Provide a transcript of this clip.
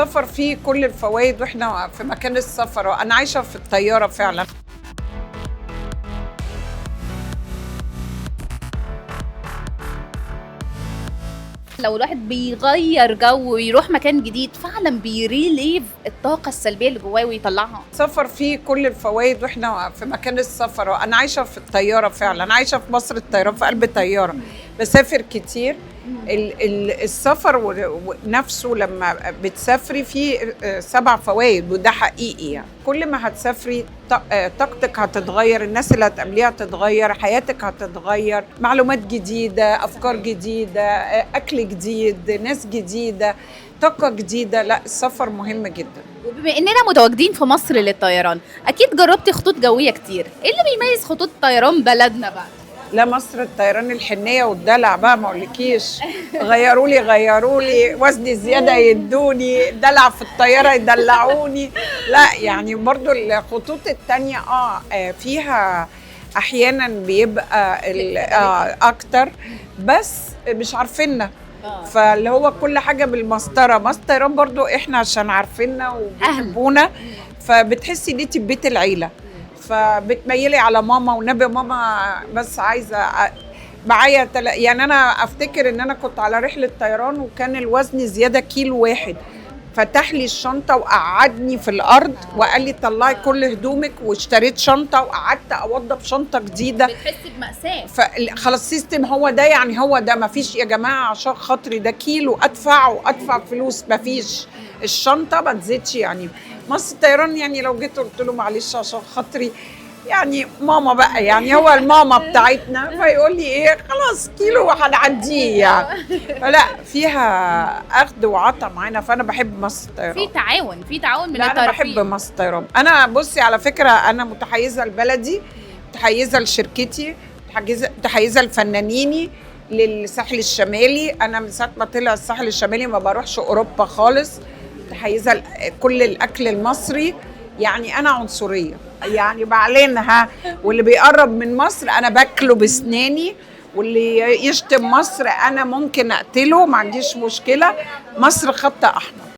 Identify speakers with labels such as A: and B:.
A: السفر فيه كل الفوائد واحنا في مكان السفر. انا عايشه في الطياره فعلا.
B: لو الواحد بيغير جو ويروح مكان جديد فعلا بيريليف الطاقة السلبية اللي جواه ويطلعها.
A: السفر فيه كل الفوائد واحنا في مكان السفر. انا عايشه في الطياره فعلا. انا عايشه في مصر الطيران في قلب طياره، بسافر كتير. السفر نفسه لما بتسافري فيه 7 فوائد، وده حقيقي. يعني كل ما هتسافري طاقتك هتتغير، الناس اللي هتقابليها هتتغير، حياتك هتتغير، معلومات جديدة، أفكار جديدة، أكل جديد، ناس جديدة، طاقة جديدة. لا، السفر مهم جدا.
B: وبما اننا متواجدين في مصر للطيران، اكيد جربتي خطوط جوية كتير، ايه اللي بيميز خطوط طيران بلدنا بقى؟
A: لا، مصر الطيران الحنية والدلع بقى، ما اقولكيش. غيروا لي وزني زيادة يدوني، دلع في الطيارة يدلعوني. لا يعني برضو الخطوط التانية فيها احيانا بيبقى اكتر، بس مش عارفيننا. فاللي هو كل حاجة بالمسطرة. مصر الطيران برضو احنا عشان عارفيننا وبيحبونا، فبتحسي ليتي ببيت العيلة، فبتميلي على ماما ونبي ماما. بس عايزه معايا يعني انا افتكر ان انا كنت على رحله طيران وكان الوزن زياده 1 كيلو. فتح لي الشنطه وقعدني في الارض وقال لي طلعي كل هدومك، واشتريت شنطه وقعدت اوضب شنطه جديده.
B: بتحسي بمأساة.
A: فخلاص سيستم هو ده، يعني هو ده. ما فيش يا جماعه عشان خاطري ده كيلو ادفع فلوس، ما فيش. الشنطه ما تزيدش. يعني مصر الطيران يعني لو جيت قلت له معلش عشان خاطري يعني ماما بقى، يعني هو الماما بتاعتنا، فيقول لي ايه خلاص كيلو هنعديه يعني. فلا، فيها اخذ وعطا معانا، فانا بحب مصر الطيران.
B: في تعاون من
A: لا، انا
B: الطرفين.
A: بحب مصر الطيران. انا بصي على فكره انا متحيزه لبلدي، متحيزه لشركتي، متحيزه لفنانيني، للساحل الشمالي. انا من ساعه ما طلع الساحل الشمالي ما بروحش اوروبا خالص. متحيزه كل الاكل المصري. يعني انا عنصريه، يعني بعلنها. واللي بيقرب من مصر انا باكله بسناني، واللي يشتم مصر انا ممكن اقتله، ما عنديش مشكله. مصر خط احمر.